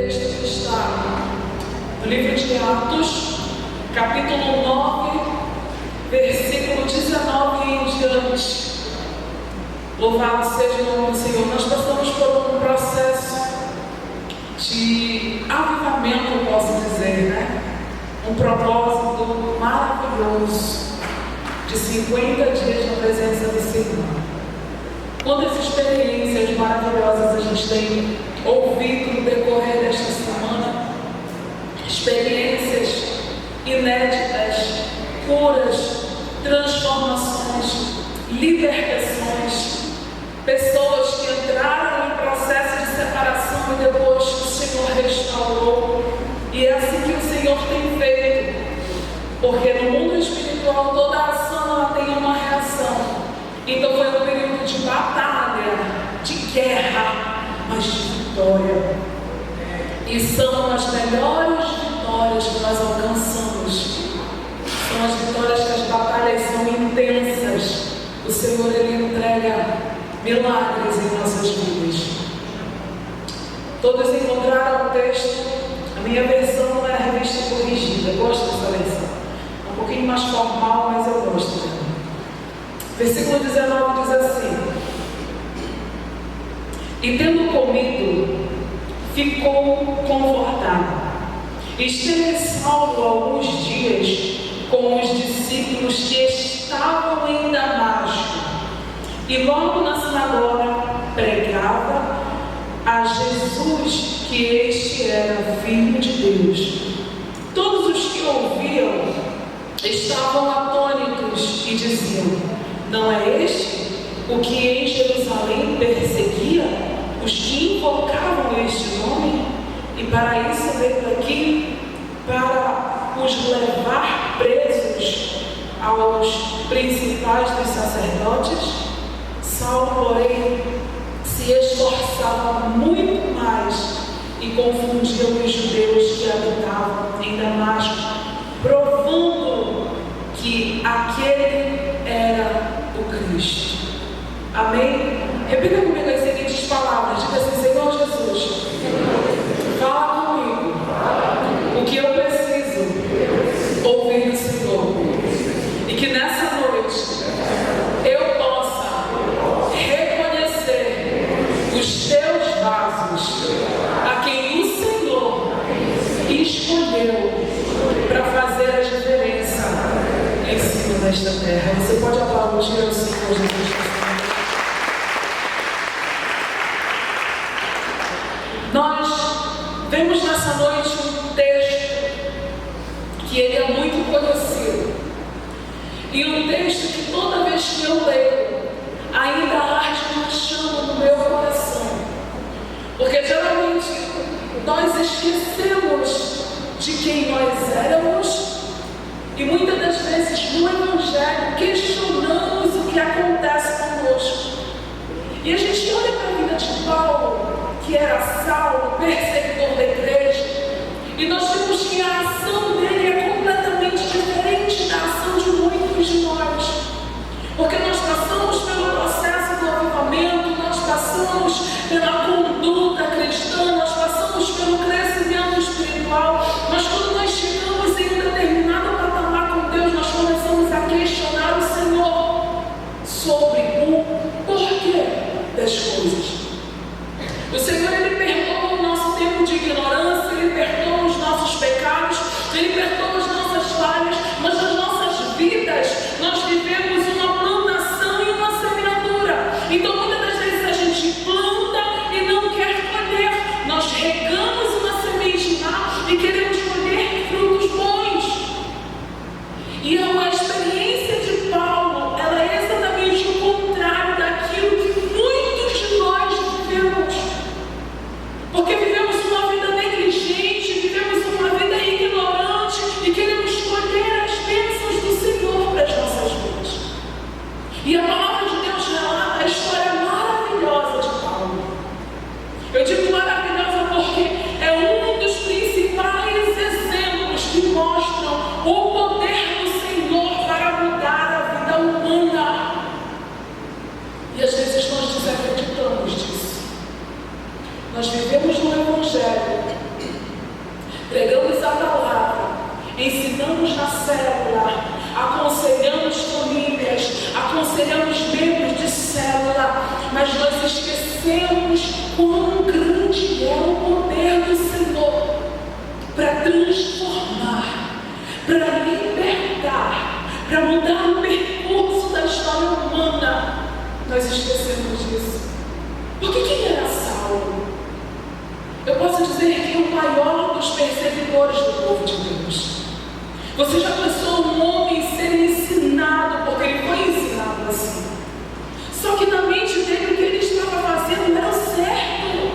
texto que está no livro de Atos, capítulo 9, versículo 19 em diante. Louvado seja o nome do Senhor. Nós passamos por um processo de avivamento, eu posso dizer, né? Um propósito maravilhoso de 50 dias na presença do Senhor. Quantas experiências maravilhosas a gente tem ouvido no decorrer desta semana, experiências inéditas, curas, transformações, libertações, pessoas que entraram em processo de separação e depois o Senhor restaurou. E é assim que o Senhor tem feito, porque no mundo espiritual toda ação ela tem uma reação. Então foi um período de batalha, de guerra, mas de vitória. E são as melhores vitórias que nós alcançamos. São as vitórias que as batalhas são intensas. O Senhor, Ele entrega milagres em nossas vidas. Todos encontraram o texto. A minha versão não é a revista corrigida. Eu gosto dessa versão. É um pouquinho mais formal, mas eu gosto dela. Versículo 19 diz assim: e tendo comido, ficou confortado. Esteve salvo alguns dias com os discípulos que estavam em Damasco, e logo na sinagoga pregava a Jesus que este era Filho de Deus. Todos os que ouviam estavam atônitos e diziam: não é este o que em Jerusalém perseguia os que invocavam este nome? E para isso veio aqui, para os levar presos aos principais dos sacerdotes. Saulo, porém, se esforçava muito mais e confundia os judeus que habitavam em Damasco, provando que aquele era o Cristo. Amém? Repita comigo as seguintes palavras. Diga assim: Senhor Jesus, fala comigo o que eu preciso ouvir do Senhor, e que nessa noite eu possa reconhecer os teus vasos, a quem o Senhor escolheu para fazer a diferença em cima desta terra. Você pode aplaudir ao Senhor Jesus. Nós vemos nessa noite um texto que ele é muito conhecido, e um texto que toda vez que eu leio ainda arde uma chama no meu coração, porque geralmente nós esquecemos de quem nós éramos, e muitas das vezes no Evangelho questionamos o que acontece conosco. E a gente olha para a vida de Paulo, que era Saulo, perseguidor da igreja, e nós vemos que a ação dele é completamente diferente da ação de muitos de nós, porque nós passamos pelo processo do avivamento, nós passamos pela conduta cristã, nós passamos pelo crescimento espiritual, mas quando nós chegamos em um determinado patamar com Deus, nós começamos a questionar o Senhor sobre o porquê das coisas. O Senhor, Ele perdoa o nosso tempo de ignorância, Ele perdoa os nossos pecados, Ele perdoa as nossas falhas, mas nas nossas vidas nós vivemos uma plantação e uma semeadura. Então muitas das vezes a gente planta e não quer colher. Nós regamos uma semente má e queremos colher frutos bons. E a experiência de Paulo, ela é exatamente o contrário daquilo que muitos de nós vivemos. Porque vivemos uma vida negligente, vivemos uma vida ignorante e queremos colher as bênçãos do Senhor para as nossas vidas. E a palavra de Deus relata a história maravilhosa de Paulo. Eu digo maravilhosa porque é um dos principais exemplos que mostram o poder do Senhor para mudar a vida humana. E às vezes nós desacreditamos disso. Nós vivemos no Evangelho célula, aconselhamos famílias, aconselhamos membros de célula, mas nós esquecemos quão grande é o poder do Senhor para transformar, para libertar, para mudar o percurso da história humana. Nós esquecemos disso. Porque quem era Saulo? Eu posso dizer que o maior dos perseguidores do povo de Deus. Você já pensou um homem ser ensinado, porque ele foi ensinado assim. Só que na mente dele o que ele estava fazendo não era o certo.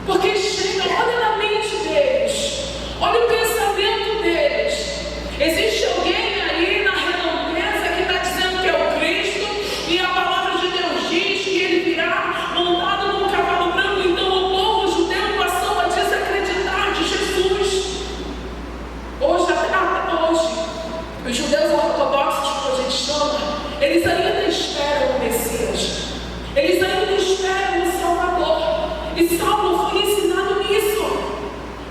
Porque chega, olha na mente deles, olha o pensamento deles. Existe alguém aí na redondeza que está dizendo que é o Cristo, e a palavra de Deus diz que ele virá montado num cavalo branco. Então o povo judeu passou a desacreditar de Jesus. Hoje, até hoje, os judeus ortodoxos, como a gente chama, eles ainda esperam o Messias. Eles ainda esperam o Salvador. E Saulo foi ensinado nisso,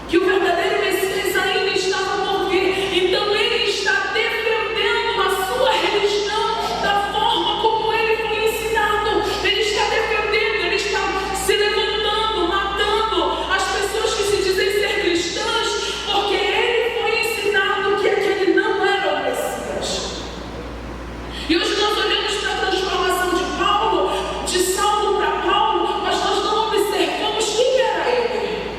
que o verdadeiro Messias ainda estava por vir. Então ele está defendendo a sua religião da forma como ele foi ensinado. Ele está defendendo, ele está se levantando, matando as pessoas que se dizem ser cristãs, porque ele foi ensinado que aquele não era o Messias. E hoje nós olhamos para a transformação de Paulo, de Saulo para Paulo, mas nós não observamos quem era ele.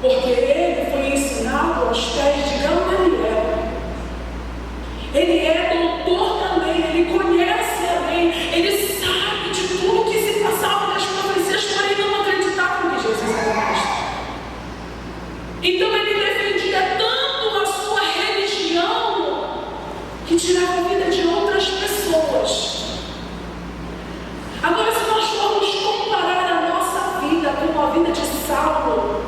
Porque ele foi ensinado aos pés de Gamaliel. Ele é doutor da lei, ele conhece a lei, ele sabe de tudo que se passava nas profecias, porém não acreditava que Jesus era Cristo. Então ele defendia tanto a sua religião que tirava a vida de outras pessoas. Agora, se nós formos comparar a nossa vida com a vida de Saulo,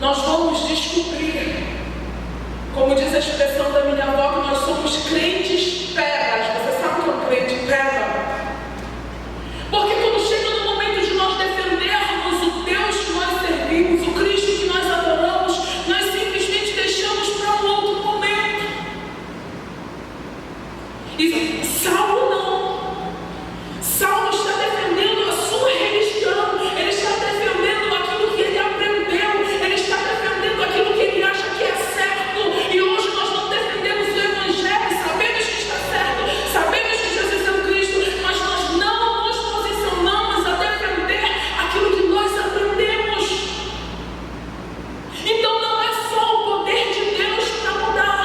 nós vamos descobrir, como diz a expressão da minha avó, que nós somos crentes pegas. Você sabe o que é um crente pega? Porque quando chega no momento de nós defendermos o Deus que nós servimos, o Cristo que nós adoramos, nós simplesmente deixamos para um outro momento. E Saulo não. Saulo está defendendo a sua religião, ele está defendendo aquilo que ele aprendeu, ele está defendendo aquilo que ele acha que é certo. E hoje nós não defendemos o Evangelho, sabemos que está certo, sabemos que Jesus é o Cristo, mas nós não nos posicionamos a defender aquilo que nós aprendemos. Então não é só o poder de Deus para mudar,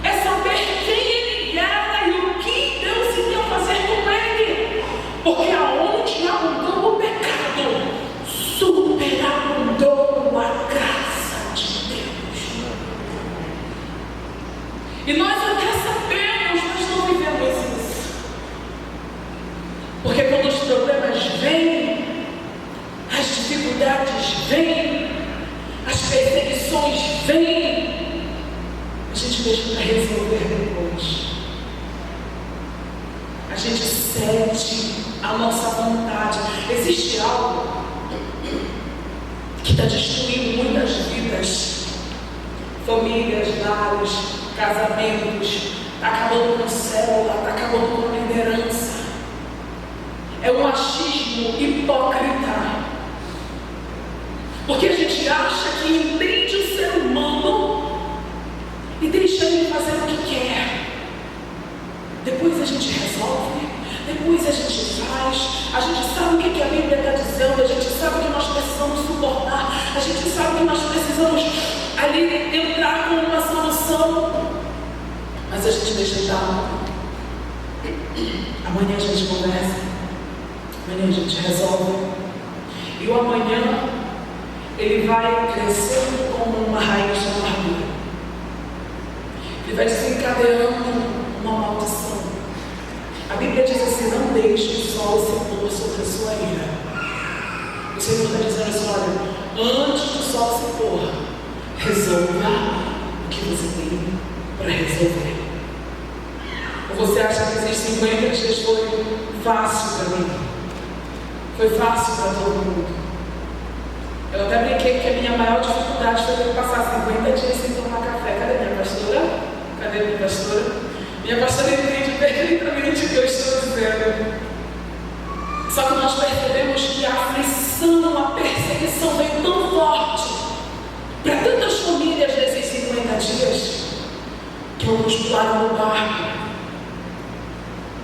é saber quem ele era e o que Deus iria fazer com ele. Porque aonde abundou o pecado, superabundou a graça de Deus. E nós até sabemos, mas não vivemos isso. Porque quando os problemas vêm, as dificuldades vêm, as perseguições vêm, a gente deixa para resolver depois. A gente cede a nossa vontade. Existe algo que está destruindo muitas vidas, famílias, lares, casamentos, está acabando com célula, está acabando com liderança. É um achismo hipócrita. Porque a gente acha que entende o ser humano e deixa ele fazer o que quer. Depois a gente resolve, depois a gente faz, a gente sabe o que a Bíblia está dizendo, a gente sabe que nós precisamos suportar, a gente sabe que nós precisamos ali entrar com uma solução, mas a gente deixa de dar. Amanhã a gente conversa, amanhã a gente resolve, e o amanhã ele vai crescendo como uma raiz de amargura, ele vai desencadeando uma maldição. A Bíblia diz assim: não deixe o sol se pôr sobre a sua ira. O Senhor está dizendo assim: olha, antes do sol se pôr, resolva o que você tem para resolver. Ou você acha que esses 50 dias foi fácil para mim? Foi fácil para todo mundo? Eu até brinquei que a minha maior dificuldade foi ter que passar 50 dias sem tomar café. Cadê minha pastora? Cadê minha pastora? Minha pastora entende perfeitamente o que eu estou dizendo. Só que nós percebemos que a aflição, a perseguição veio tão forte para tantas famílias nesses 50 dias, que alguns pularam no barco,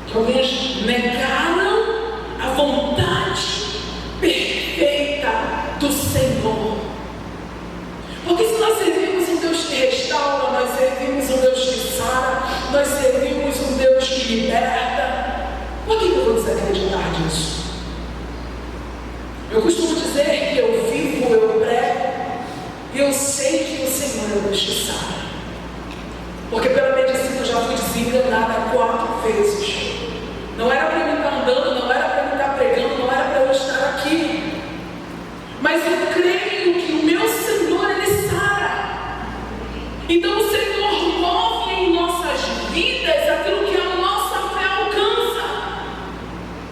que alguns negaram a vontade perfeita do Senhor. Porque se nós servimos um Deus que restaura, nós servimos um Deus que sara, nós servimos um Deus que liberta, por que eu vou desacreditar disso? Eu costumo dizer que eu vivo, eu prego, e eu sei que o Senhor é o Deus que sara. Porque pela medicina eu já fui desenganada 4 vezes. Não era para mim estar andando, não era para mim estar pregando, não era para eu estar aqui. Mas eu creio que o meu Senhor, Ele sara. Então o Senhor move em nossas vidas aquilo que a nossa fé alcança.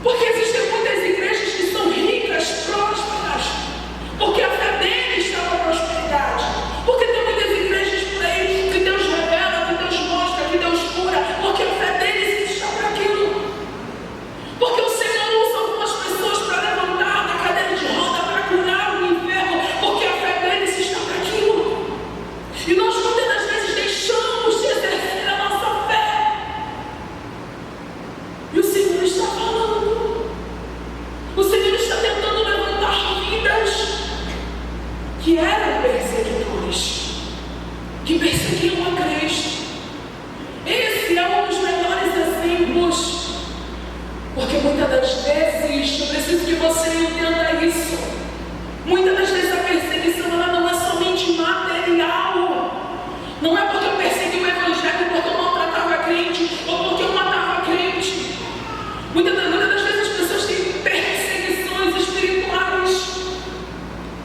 Porque existem muitas igrejas que são ricas, prósperas, porque a fé deles está na prosperidade. Porque tem muitas igrejas por aí que Deus revela, que Deus mostra, que Deus cura, porque a fé deles está para aquilo. Porque o Senhor usa algumas pessoas para levantar da cadeira de roda, para curar o enfermo, porque a fé deles está para aquilo. E nós muitas das vezes deixamos de exercer a nossa fé. E o Senhor está falando. O Senhor está tentando levantar vidas que eram perseguidores, que perseguiam a Cristo. Esse é um dos melhores exemplos. Porque muitas das vezes, eu preciso que você entenda isso. Muitas das vezes a perseguição ela não é somente material. Não é porque eu persegui o Evangelho, porque eu maltratava a crente, ou porque eu matava a crente. Muitas das vezes as pessoas têm perseguições espirituais,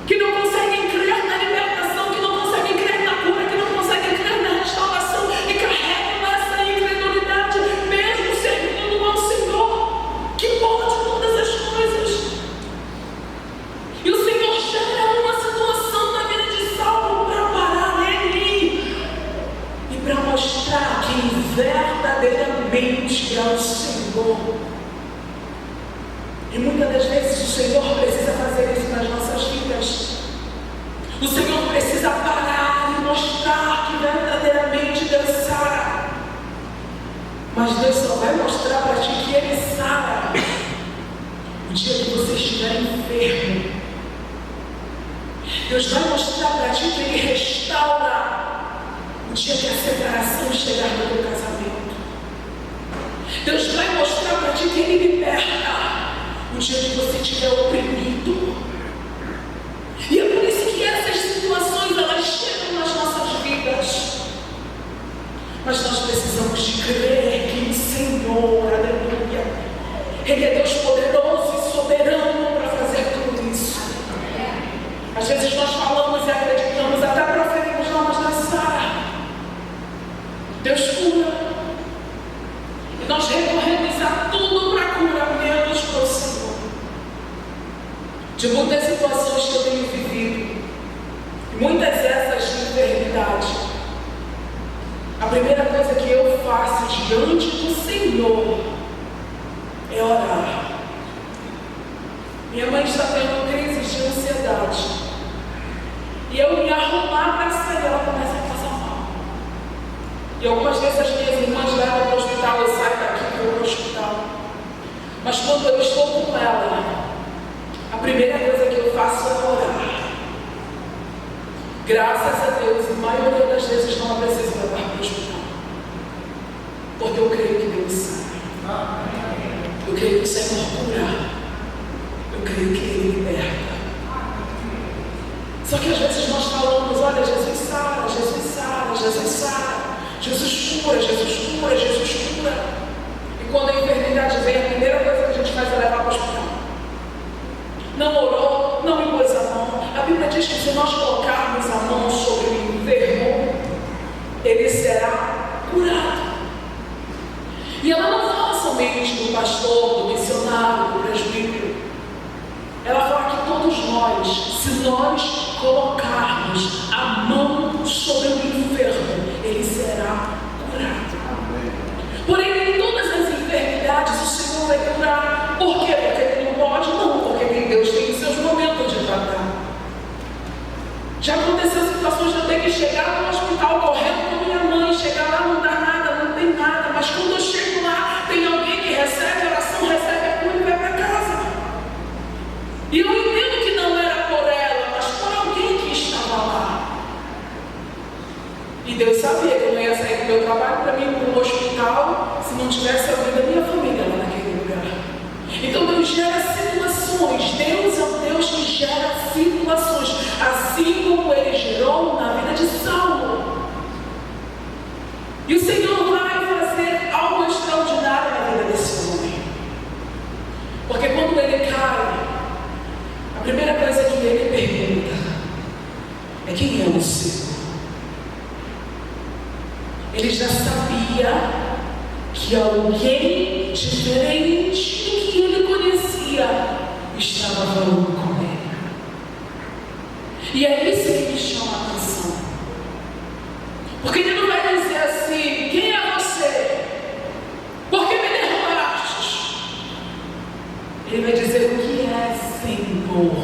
que não conseguem crer na libertação, que não conseguem crer na cura, que não conseguem crer na restauração, e carregam essa incredulidade, mesmo servindo ao Senhor, que pode todas as coisas. E o Senhor gera uma situação na vida de Saulo para parar nele e para mostrar quem verdadeiramente é o Senhor. E muitas das vezes o Senhor precisa fazer isso nas nossas vidas. O Senhor precisa parar e mostrar que verdadeiramente Deus sara. Mas Deus só vai mostrar para ti que Ele sara o dia que você estiver enfermo. Deus vai mostrar para ti que Ele restaura o dia que a separação chegar no teu casamento. Deus vai mostrar para ti que Ele liberta o dia que você estiver oprimido. E é por isso que essas situações elas chegam nas nossas vidas. Mas nós precisamos de crer que o Senhor, aleluia, Ele é Deus poderoso e soberano para fazer tudo isso. Às vezes nós falamos e acreditamos, até proferimos, não, mas Deus sara, Deus cura. E nós recorremos a tudo para cura, menos para o Senhor. De muitas situações que eu tenho vivido, muitas dessas de enfermidade, a primeira coisa que eu faço diante do Senhor é orar. Minha mãe está tendo crises de ansiedade, e eu me arrumar para sair, ela começa a passar mal. E algumas vezes as minhas irmãs levam para o hospital, eu saio daqui e vou para o hospital. Mas quando eu estou com ela, a primeira coisa que eu faço é orar. Graças a Deus, a maioria das vezes não preciso levar para o hospital, porque eu creio que Deus sara. Eu creio que o Senhor cura. Eu creio que Ele liberta. Só que às vezes nós falamos, olha, Jesus sara, Jesus sara, Jesus sara, Jesus cura, Jesus cura, Jesus cura. E quando a enfermidade vem, a primeira coisa que a gente faz é levar para o hospital. Não orou, não impôs a mão. A Bíblia diz que se nós colocarmos a mão sobre o enfermo, ele será curado. E ela não fala somente do pastor, do missionário, do presbítero. Ela fala que todos todos nós, se nós colocarmos a mão sobre o enfermo, ele será curado. Porém, nem todas as enfermidades o Senhor vai curar. Por quê? Porque ele não pode? Não, porque Deus tem os seus momentos de tratar. Já aconteceu situações de eu ter que chegar no hospital correndo com minha mãe, chegar lá, não dá nada, não tem nada, mas quando eu chego lá, tem alguém que recebe a oração, recebe a cura e vai para casa. E eu entendo que não era por ela, mas por alguém que estava lá. E Deus sabia que eu não ia sair do meu trabalho para mim ir para um hospital se não tivesse alguém da minha família lá naquele lugar. Então Deus gera situações. Deus é um Deus que gera situações, assim como Ele gerou na vida de Saulo. E o Senhor vai fazer algo extraordinário na vida desse homem. Porque quando ele cai, a primeira coisa que ele pergunta é: quem é o Senhor? Ele já sabia que alguém diferente do que ele conhecia estava falando com ele. E é isso que me chama a atenção. Porque ele não vai dizer assim: quem é você? Por que me derrubaste? Ele vai dizer: o que é Senhor?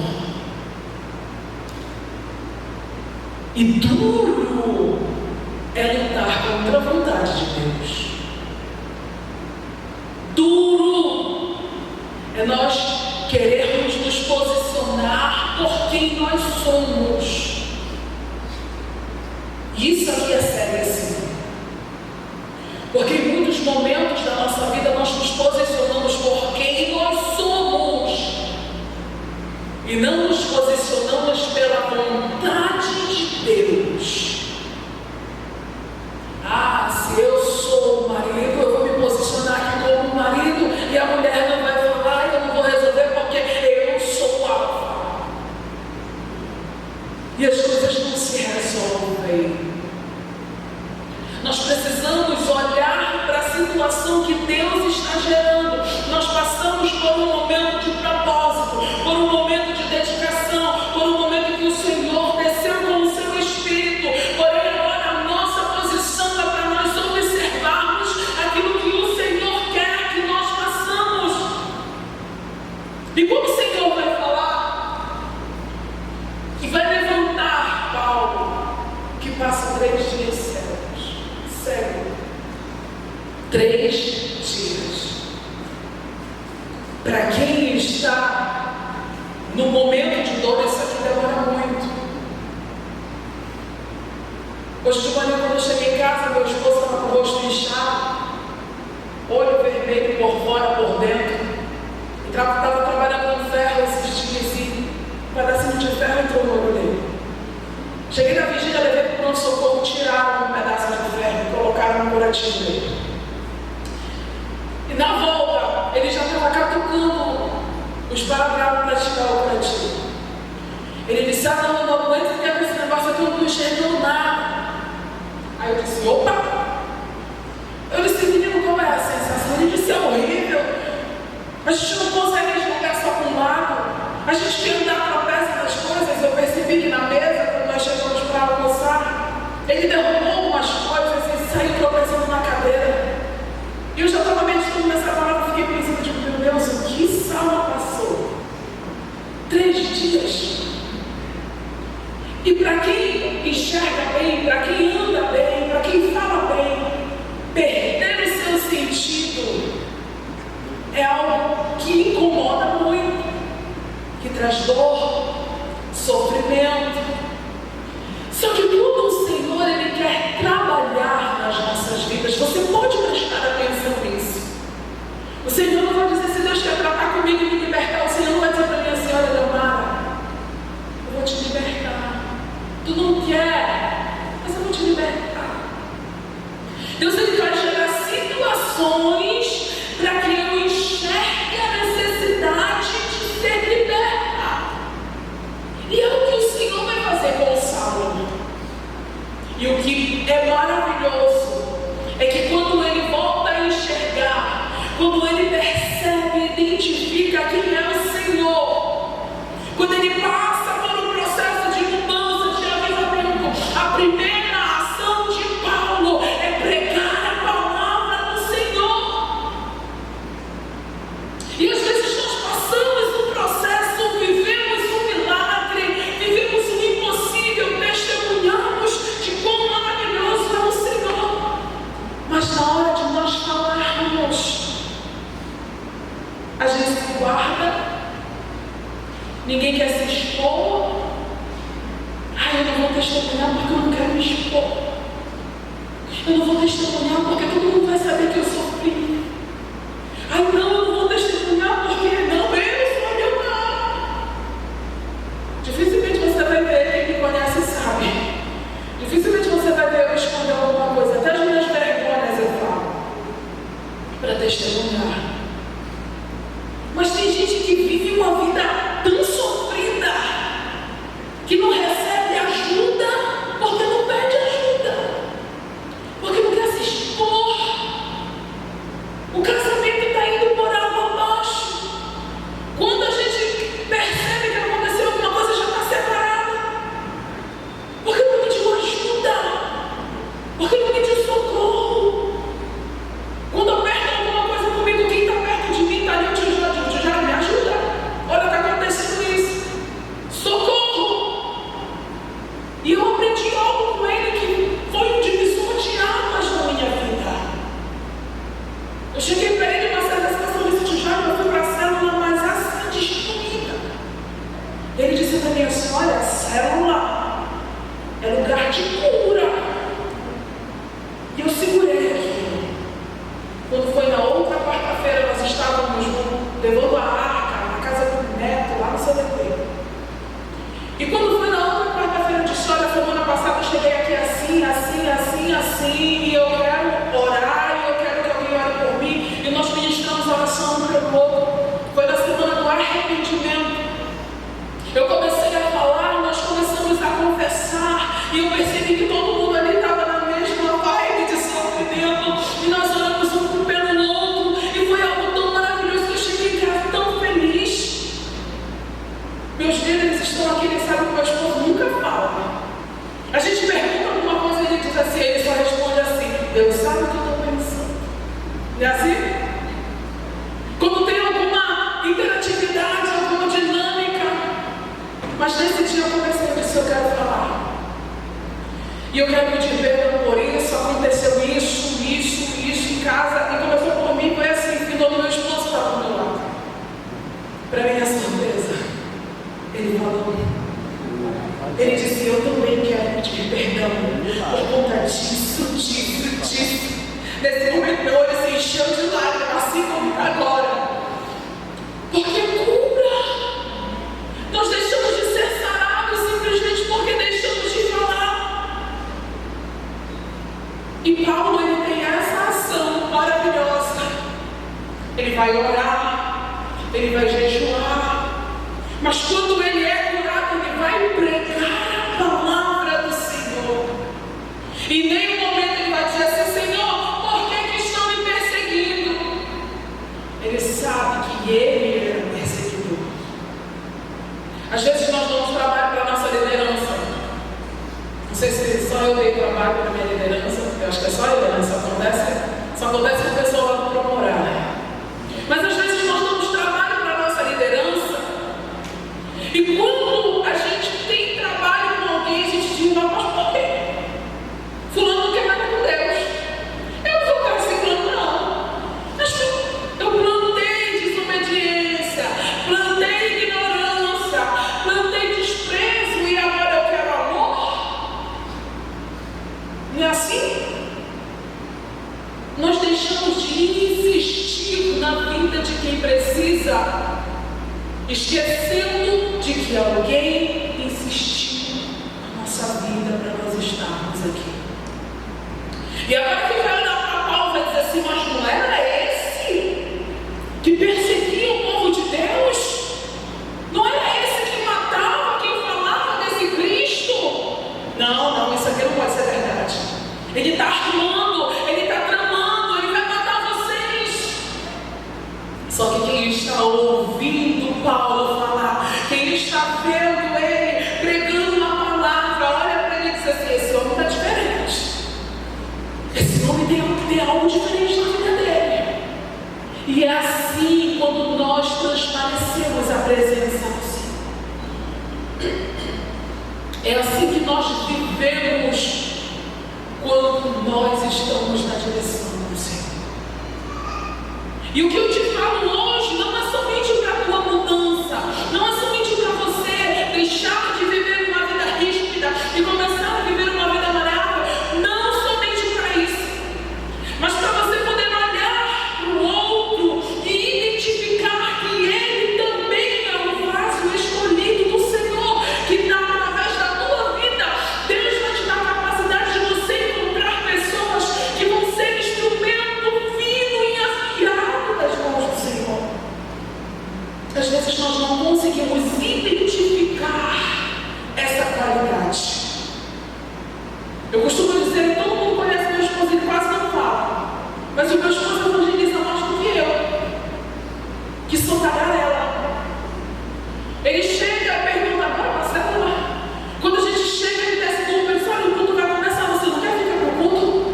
E duro é lutar contra a vontade de Deus. Duro é nós querermos nos posicionar por quem nós somos. Isso aqui é sério assim. Porque em muitos momentos da nossa vida nós nos posicionamos por quem nós somos e não nos posicionamos pela vontade de Deus. Se eu sou o marido, eu vou me posicionar aqui como marido e a mulher não vai falar e eu não vou resolver porque eu sou o alfa. E as coisas não se resolvem. Nós precisamos olhar para a situação que Deus está gerando. Nós passamos por um momento de propósito, por um momento de dedicação, por um momento que o Senhor desceu com o seu Espírito. Porém, agora a nossa posição é para nós observarmos aquilo que o Senhor quer que nós façamos. E como o Senhor vai falar? Que vai levantar Paulo, que passa 3 dias cego. 3 dias. Para quem está no momento de dor, isso aqui demora muito. Hoje de manhã, quando eu cheguei em casa, meu esposo estava com o rosto inchado, olho vermelho por fora, por dentro. Estava trabalhando com ferro esses dias e um pedacinho de ferro entrou no olho dele. Cheguei na vigília, levei para o pronto-socorro, tiraram um pedaço de ferro e colocaram no curativo dele. E na volta, ele já estava catucando os parabrabos para tirar o curativo. Ele disse: não aguento ficar com esse negócio aqui, eu não estou enxergando nada. Aí eu disse: opa! Eu disse: menino, qual é a sensação? Ele disse: é horrível. A gente não consegue enxergar só com um lado. A gente quer andar tropeça nas coisas. Eu percebi que na mesa, quando nós chegamos para almoçar, ele derrubou algumas coisas e saiu tropeçando na cadeira. E eu já estava meditando nessa palavra, fiquei pensando, tipo, meu Deus, o que Saulo passou? 3 dias. E para quem enxerga bem, para quem anda bem, para quem fala bem, perder o seu sentido é algo que incomoda muito, que traz dor, sofrimento. Só que quando o Senhor Ele quer trabalhar nas nossas vidas, você pode prestar atenção nisso. O Senhor não vai dizer: se Deus quer tratar comigo e me libertar, o Senhor não vai dizer para mim assim: olha, Leomara, eu vou te libertar. Tu não quer, mas eu vou te libertar. Deus Ele vai gerar situações para que eu enxergue a necessidade de ser liberta. E é o que o Senhor vai fazer com o Saulo. E o que é maravilhoso é que quando ele volta a enxergar, quando ele percebe e identifica quem é o Senhor, quando ele A gente se guarda, ninguém quer se expor. Eu não vou testemunhar porque eu não quero me expor. Eu não vou testemunhar porque todo mundo vai saber que eu sofri. Não, eu não vou testemunhar porque não, eu não. Dificilmente você vai ver, quem me conhece sabe. Dificilmente você vai ver eu esconder alguma coisa. Até as minhas vergonhas eu falo para testemunhar. Mas tem gente que vive uma vida tão sofrida que não recebe ajuda porque não pede ajuda, porque não quer se expor. O casamento está indo por água abaixo. Quando a gente percebe que aconteceu alguma coisa, já está separada, porque não pediu ajuda, porque não pediu socorro. Quando aperta alguma coisa comigo, quem está perto de mim está ali, eu te já me ajuda. Olha, está acontecendo isso. Socorro! E eu aprendi algo com ele que foi um divisor de águas na minha vida. Eu cheguei para ele numa certa situação e disse: eu fui para a célula, mas assim, destruída. Ele disse para mim assim: olha, a célula é lugar de cura. E eu segurei aquilo. Quando foi na outra quarta-feira, nós estávamos levando a arca na casa do neto, lá no CDT. E quando foi na outra quarta-feira de história, semana passada, eu cheguei aqui assim, e eu quero orar, e eu quero que alguém ore por mim, e nós ministramos oração um pelo outro. Foi na semana do arrependimento. Eu comecei a falar, nós começamos a confessar, e eu percebi que todo mundo ali estava na mesma vibe de sofrimento, e nós oramos um pelo outro, e foi algo tão maravilhoso que eu cheguei em casa tão feliz. Meus líderes estão aqui, eles sabem que o meu esposo nunca fala. A gente pergunta alguma coisa e ele diz assim, ele só responde assim: Deus sabe o que eu estou pensando. Não é assim? Quando tem alguma interatividade, alguma dinâmica. Mas nesse dia eu comecei a dizer: eu quero falar. E eu quero pedir perdão por isso, aconteceu isso em casa. E começou por mim, foi assim, ficou no meu esposo estava do meu lado. Para minha surpresa, ele falou. Ele disse: eu também quero pedir perdão por conta disso. Nesse momento meu olho se encheu de lágrimas, assim como agora. Porque cura. Nós deixamos de ser sarados simplesmente porque deixamos de falar. E Paulo, ele tem essa ação maravilhosa. Ele vai orar, ele vai jejuar. Mas quando ele é curado, ele vai pregar a palavra do Senhor. E em nenhum momento ele vai dizer assim: Senhor, por que estão me perseguindo? Ele sabe que ele era perseguidor. Às vezes nós damos trabalho para a nossa liderança. Não sei se só eu dei trabalho para a minha liderança. Eu acho que é só eu, né? Só acontece com a pessoa lá do procurar. Mas às vezes nós damos trabalho para a nossa liderança. E quando a gente tem trabalho com alguém, a gente diz: mas por quê? Fulano não quer nada com Deus. Eu não vou ficar segurando, não. Mas eu plantei desobediência, plantei ignorância, plantei desprezo e agora eu quero amor. Não é assim? Nós deixamos de insistir na vida de quem precisa, esquecendo de que alguém insistiu na nossa vida para nós estarmos aqui. E agora que vai olhar para Paulo vai dizer assim: mas não era esse que perseguia o povo de Deus? Não era esse que matava quem falava desse Cristo? Não, isso aqui não pode ser verdade. Ele está armando, ele está tramando, ele vai matar vocês. Só que quem está ouvindo Paulo falar, quem está vendo ele pregando uma palavra, olha para ele e diz assim: esse homem está diferente. Esse homem tem algo diferente na vida dele. E é assim quando nós transparecemos a presença do Senhor. É assim que nós vivemos quando nós estamos na direção do Senhor. E o que eu te falo hoje não é só às vezes nós não conseguimos identificar essa qualidade. Eu costumo dizer que todo mundo conhece meu esposo, ele quase não fala. Mas o meu esposo evangeliza mais do que eu, que sou tagarela. Ele chega e pergunta: agora, Marcela, quando a gente chega, ele desce do culto, ele diz: olha, o culto vai começar, você não quer ficar pro culto?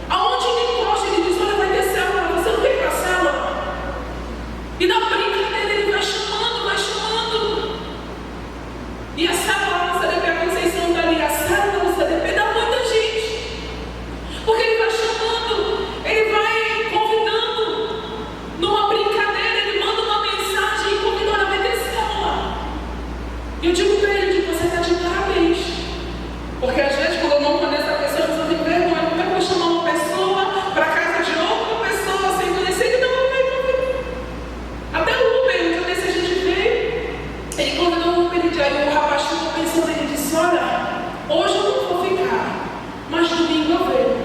Aonde ele encosta, ele diz: olha, vai ter célula, você não quer ir pra célula? E na brincadeira ele vai chamando, vai chamando. E a célula da CDP, a Conceição está ali, a célula da CDP dá muita gente. Porque ele vai chamando, ele vai convidando. Numa brincadeira, ele manda uma mensagem e convida: olha, vai ter célula. E eu digo para ele que você está de parabéns. Porque às vezes, quando eu não conheço a pessoa, eu tenho vergonha. Como é que eu vou chamar uma pessoa para casa de outra pessoa sem conhecer? Ele não vai convidar. Até o Uber, quando esse a gente veio, ele convidou o Uber. Aí o rapaz ficou pensando, ele disse: olha, hoje eu não vou ficar, mas domingo eu venho.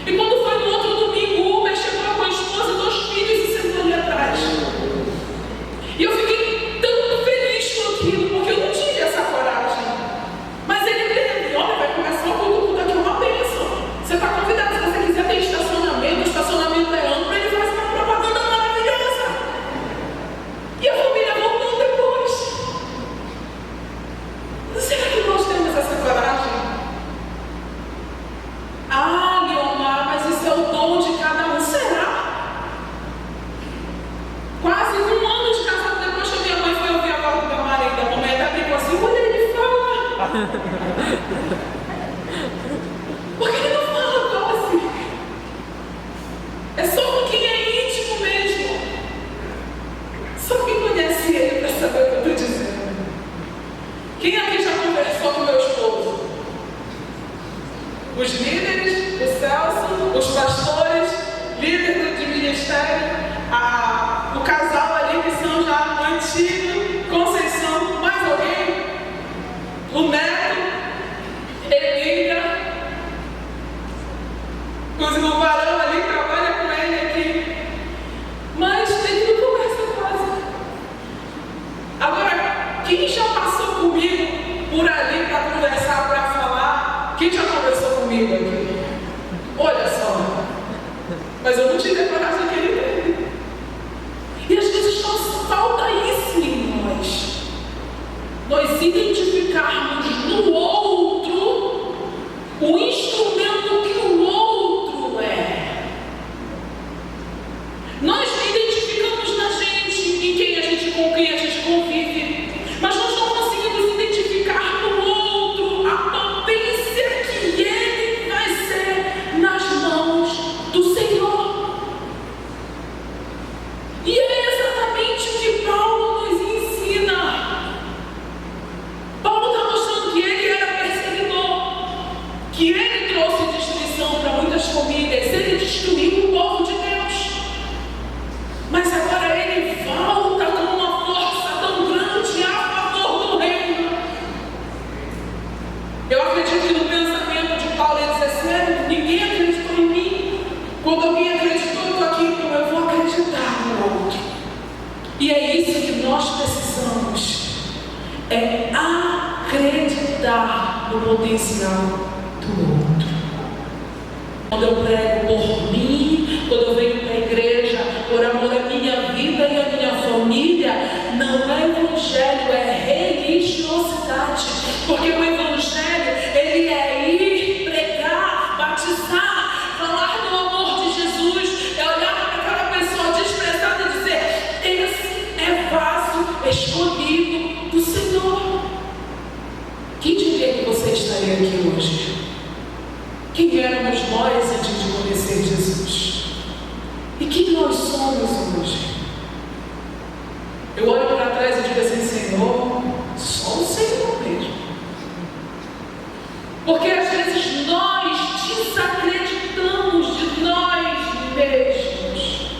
E quando foi no outro domingo, o Uber chegou com a esposa e 2 filhos e sentou ali atrás. E eu fiquei tão feliz com aquilo, porque eu não tive essa coragem. Mas ele teve: olha, vai começar o culto daqui, uma bênção. Você está convidado, se você quiser, tem estacionamento, o estacionamento é amplo, ele faz uma propaganda maravilhosa. E a família voltou depois. Será que nós temos essa coragem? Ah, Leomar, mas isso é o dom de cada um. Será? Quase 1 ano de casado depois que a minha mãe foi ouvir a voz do meu marido, a mamãe até brincou assim: quando ele me fala. Porque ele não fala quase. É só com quem é íntimo mesmo. Só quem conhece ele para saber o que eu estou dizendo. Quem aqui já conversou com meu esposo? Os líderes, o Celso, os pastores, líderes de ministério, o casal ali que são já antigo, Conceição, mais alguém? O Neto, Emília, o varão ali que trabalha com ele aqui. Mas ele não conversa quase. Agora, quem já passou comigo por ali para conversar, para falar? Quem já conversou comigo aqui? Olha só. Mas eu não tive a coragem que ele teve. E às vezes só falta isso em nós. Nós identificarmos no outro o instrumento que o outro é. Nós identificamos na gente, em quem a gente, com quem a gente convive, mas nós não conseguimos identificar no outro a potência que ele vai ser nas mãos do Senhor. E é exatamente o que Paulo nos ensina. Paulo está mostrando que ele era perseguidor, que ele trouxe destruição para muitas famílias, ele destruiu o povo de Deus. Mas agora ele volta com uma força tão grande a favor do reino. Eu acredito que no pensamento de Paulo ele diz assim: ninguém acreditou em mim. Quando alguém acreditou, eu estou aqui, então eu vou acreditar no outro. E é isso que nós precisamos. É acreditar no potencial do outro. Quando eu prego por mim, quando eu venho para a igreja, por amor à minha vida e à minha família, não é evangelho, é religiosidade. Porque o evangelho, ele é ir pregar, batizar, falar do amor de Jesus, é olhar para aquela pessoa desprezada e dizer: esse é vaso escolhido do Senhor. Quem diria que você estaria aqui hoje? Quem éramos nós antes de conhecer Jesus? E quem nós somos hoje? Eu olho para trás e digo assim: Senhor, só o Senhor mesmo. Porque às vezes nós desacreditamos de nós mesmos.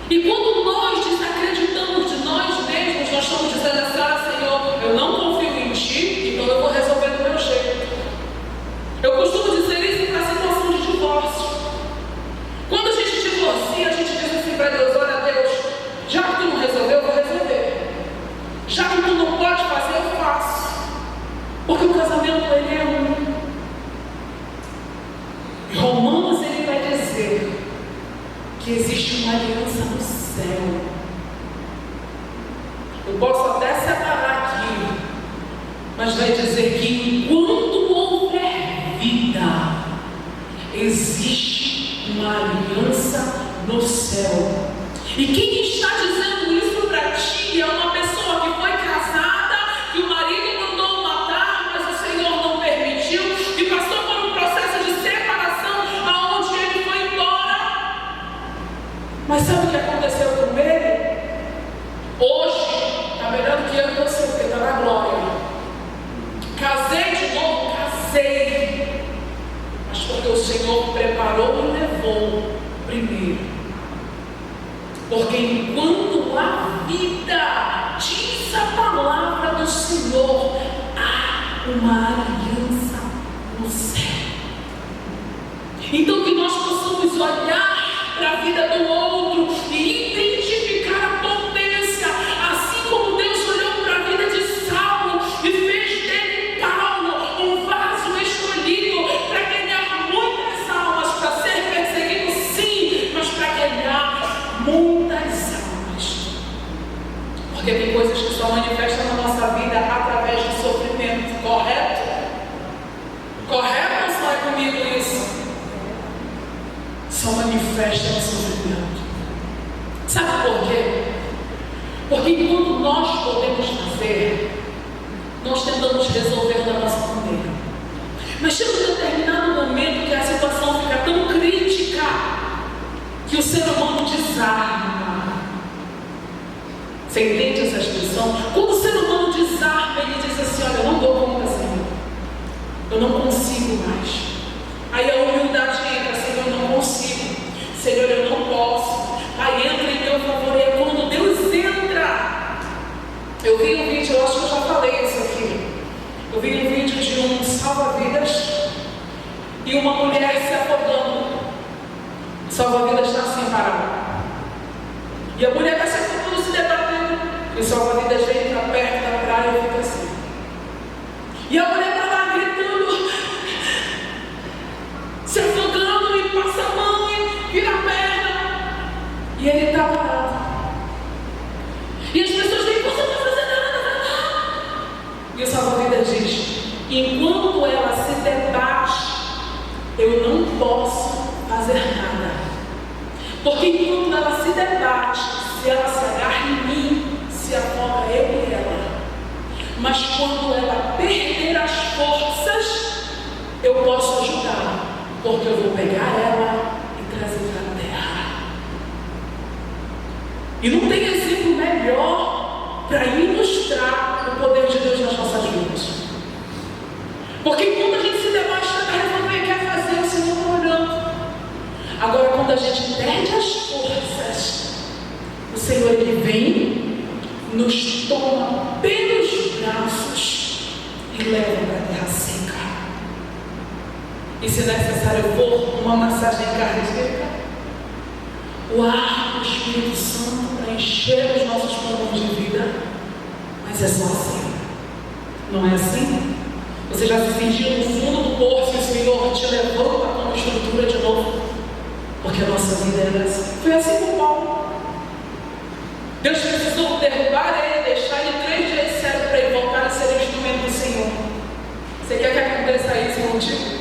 E quando nós desacreditamos de nós mesmos, nós estamos dizendo assim: ah, Senhor, eu não confio em Ti, então eu vou resolver do meu jeito. Eu costumo dizer isso para a situação de divórcio. Quando a gente divorcia, a gente diz assim para Deus: olha, Deus, Porque o casamento ele é um. Em Romanos ele vai dizer que existe uma aliança no céu. Eu posso até separar aqui, mas vai dizer que enquanto houver vida, existe uma aliança no céu. E quem está dizendo isso para ti é uma pessoa que foi casada, que o marido mandou matar, mas o Senhor não permitiu, que passou por um processo de separação, aonde ele foi embora. Mas sabe o que aconteceu com ele? Hoje, está melhor do que eu e você, porque está na glória. Casei de novo, casei. Mas porque o Senhor preparou e levou primeiro. Porque enquanto há vida, diz a palavra do Senhor, há uma aliança no céu. Então que nós possamos olhar para a vida do outro e identificar a potência, assim como Deus olhou para a vida de Saulo e fez dele Paulo, um vaso escolhido para ganhar muitas almas, para ser perseguido sim, mas para ganhar muitas almas. Porque tem coisas que só manifestam na nossa vida através do sofrimento, correto? Correto ou só é comigo isso? Só manifesta no sofrimento. Sabe por quê? Porque enquanto nós podemos fazer, nós tentamos resolver da nossa maneira. Mas chega um determinado momento que a situação fica tão crítica que o ser humano desarma. Você entende essa expressão? Quando o ser humano desarma, ele diz assim: olha, eu não dou conta, Senhor. Eu não consigo mais. Aí a humildade entra: Senhor, eu não consigo. Senhor, eu não posso. Aí entra em meu favor. E é quando Deus entra. Eu vi um vídeo, eu acho que eu já falei isso aqui. Eu vi um vídeo de um salva-vidas e uma mulher se afogando. O salva-vidas está assim parado. E a mulher está se afogando, se debatendo. E o salva-vidas vem para perto da praia e fica assim. E a mulher está lá gritando, se afogando, e passa a mão e vira a perna. E ele está parado. E as pessoas dizem: você não está fazendo nada. E o salva-vidas diz: enquanto ela se debate, eu não posso fazer nada. Porque enquanto ela se debate, se ela se agarra em mim, se afoga eu e ela. Mas quando ela perder as forças, eu posso ajudar, porque eu vou pegar ela e trazer para a terra. E não tem exemplo melhor para ilustrar o poder de Deus nas nossas vidas. Porque quando a gente se debate na terra, o que quer fazer, o Senhor está olhando. Agora, quando a gente perde as forças, o Senhor ele vem, nos toma pelos braços e leva para a terra seca. E se necessário for uma massagem cardíaca, o ar do Espírito Santo para encher os nossos pulmões de vida. Mas é só assim. Não é assim? Você já se sentiu no fundo do poço e o Senhor te levanta com uma estrutura de novo? Porque a nossa vida era assim. Foi assim com Paulo. Deus precisou derrubar ele, deixar ele 3 dias cego para ele voltar a ser instrumento do Senhor. Você quer que aconteça isso contigo?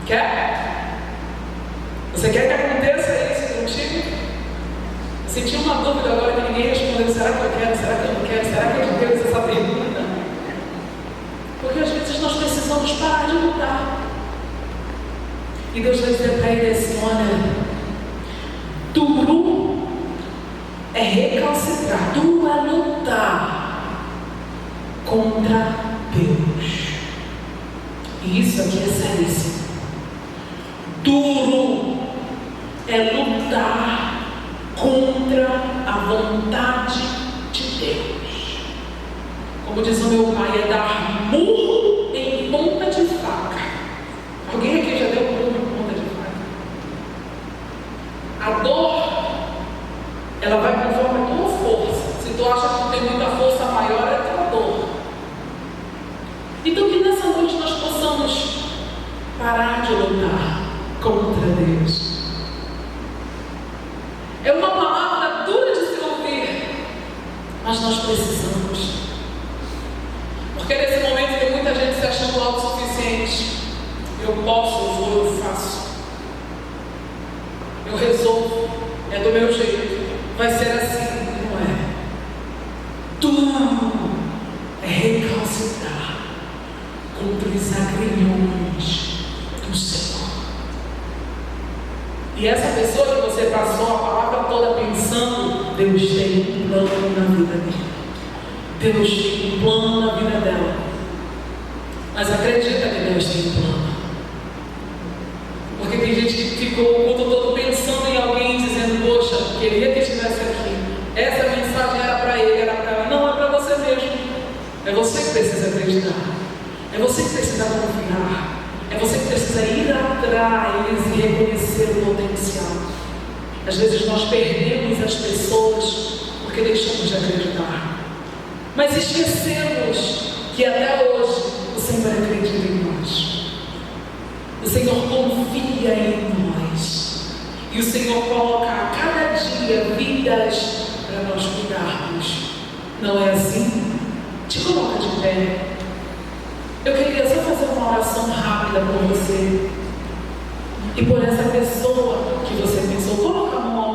Quer? Você quer que aconteça isso contigo? Eu senti uma dúvida agora que ninguém respondeu: será que eu quero? Será que eu não quero? Será que eu Deus essa pergunta? Porque às vezes nós precisamos parar de lutar. E Deus vai dizer para ele assim: olha, duro é recalcitrar, duro é lutar contra Deus. E isso aqui é seríssimo. Duro é lutar contra a vontade de Deus. Como diz o meu pai, é dar murro em ponta de faca. Alguém aqui já deu murro em ponta de faca? A dor, ela vai conforme a tua força. Se tu acha que tu tem muita força maior, é a tua dor. É uma palavra dura de se ouvir, mas nós precisamos. Porque nesse momento tem muita gente se achando autossuficiente. Eu posso, eu vou, eu faço. Eu resolvo, é do meu jeito. Vai ser assim, não é? Tu é recalcitrar contra os agrilhões do Senhor. E essa pessoa que você passou a palavra toda pensando, Deus tem um plano na vida dele. Deus tem um plano na vida dela. Mas acredita que Deus tem um plano. Porque tem gente que ficou o culto todo pensando em alguém, dizendo, poxa, queria que estivesse aqui. Essa mensagem era para ele, era para ela. Não, é para você mesmo. É você que precisa acreditar. É você que precisa confiar. É você que precisa ir atrás e reconhecer o potencial. Às vezes nós perdemos as pessoas porque deixamos de acreditar. Mas esquecemos que até hoje o Senhor acredita em nós. O Senhor confia em nós. E o Senhor coloca a cada dia vidas para nós cuidarmos. Não é assim? Te coloca de pé. Eu queria só fazer uma oração rápida por você. E por essa pessoa que você pensou. Coloca a mão